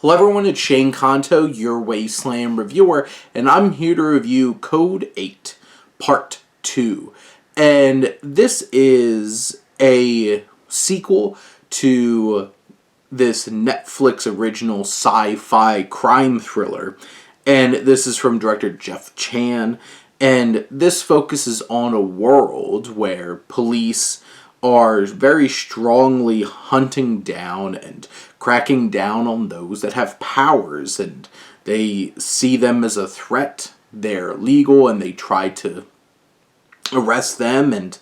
Hello everyone, it's Shane Kanto, your Wasteland reviewer, and I'm here to review Code 8, Part 2. And this is a sequel to this Netflix original sci-fi crime thriller. And this is from director Jeff Chan. And this focuses on a world where police are very strongly hunting down and cracking down on those that have powers, and they see them as a threat. They're legal and they try to arrest them and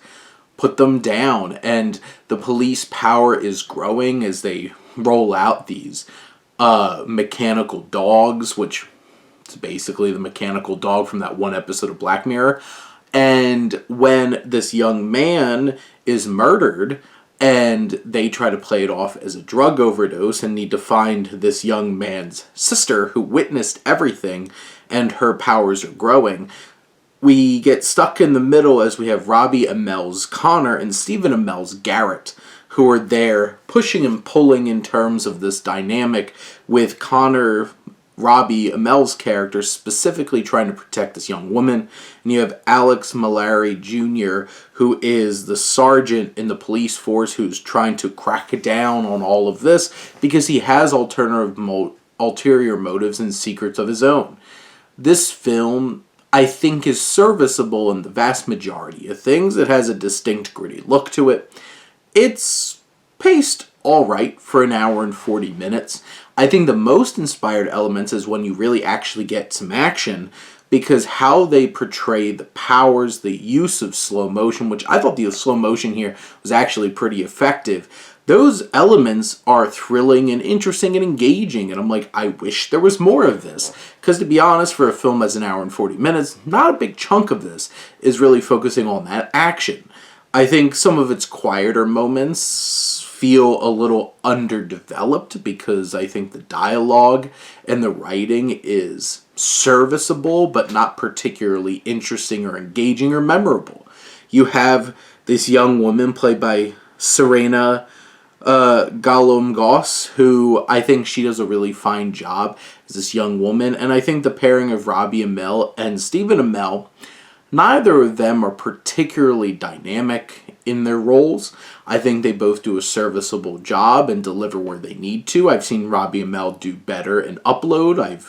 put them down, and the police power is growing as they roll out these mechanical dogs, which is basically the mechanical dog from that one episode of Black Mirror. And when this young man is murdered and they try to play it off as a drug overdose and need to find this young man's sister who witnessed everything and her powers are growing, we get stuck in the middle as we have Robbie Amell's Connor and Stephen Amell's Garrett, who are there pushing and pulling in terms of this dynamic, with Robbie Amell's character specifically trying to protect this young woman. And you have Alex Malari Jr., who is the sergeant in the police force who's trying to crack down on all of this because he has ulterior motives and secrets of his own. This film, I think, is serviceable in the vast majority of things. It has a distinct, gritty look to it. It's paced all right for an hour and 40 minutes. I think the most inspired elements is when you really actually get some action, because how they portray the powers, the use of slow motion, which I thought the slow motion here was actually pretty effective. Those elements are thrilling and interesting and engaging, and I'm like, I wish there was more of this. Because to be honest, for a film that's an hour and 40 minutes, not a big chunk of this is really focusing on that action. I think some of its quieter moments feel a little underdeveloped because I think the dialogue and the writing is serviceable but not particularly interesting or engaging or memorable. You have this young woman played by Serena Galom-Goss, who I think she does a really fine job as this young woman, and I think the pairing of Robbie Amell and Stephen Amell, neither of them are particularly dynamic in their roles. I think they both do a serviceable job and deliver where they need to. I've seen Robbie Amell do better in Upload. I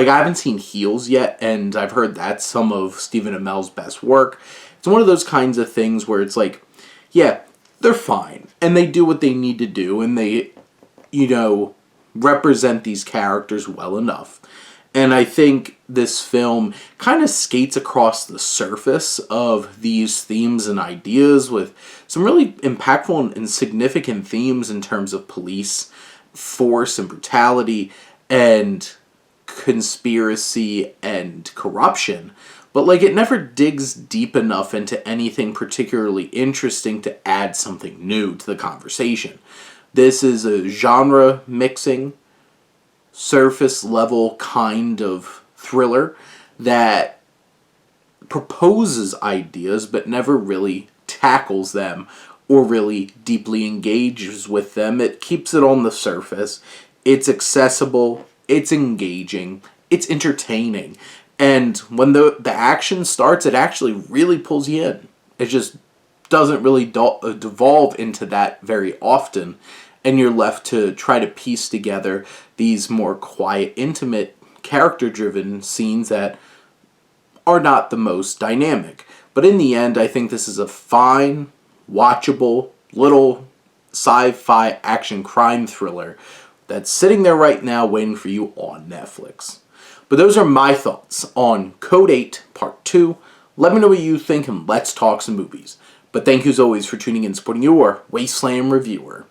haven't seen Heels yet, and I've heard that's some of Stephen Amell's best work. It's one of those kinds of things where it's like, yeah, they're fine, and they do what they need to do, and they, represent these characters well enough. And I think this film kind of skates across the surface of these themes and ideas with some really impactful and significant themes in terms of police force and brutality and conspiracy and corruption. But it never digs deep enough into anything particularly interesting to add something new to the conversation. This is a genre mixing, surface level kind of thriller that proposes ideas but never really tackles them or really deeply engages with them. It keeps it on the surface. It's accessible, it's engaging, it's entertaining, and when the action starts, it actually really pulls you in. It just doesn't really devolve into that very often, and you're left to try to piece together these more quiet, intimate, character-driven scenes that are not the most dynamic. But in the end, I think this is a fine, watchable, little sci-fi action crime thriller that's sitting there right now waiting for you on Netflix. But those are my thoughts on Code 8 Part 2. Let me know what you think and let's talk some movies. But thank you as always for tuning in and supporting your Wasteland reviewer.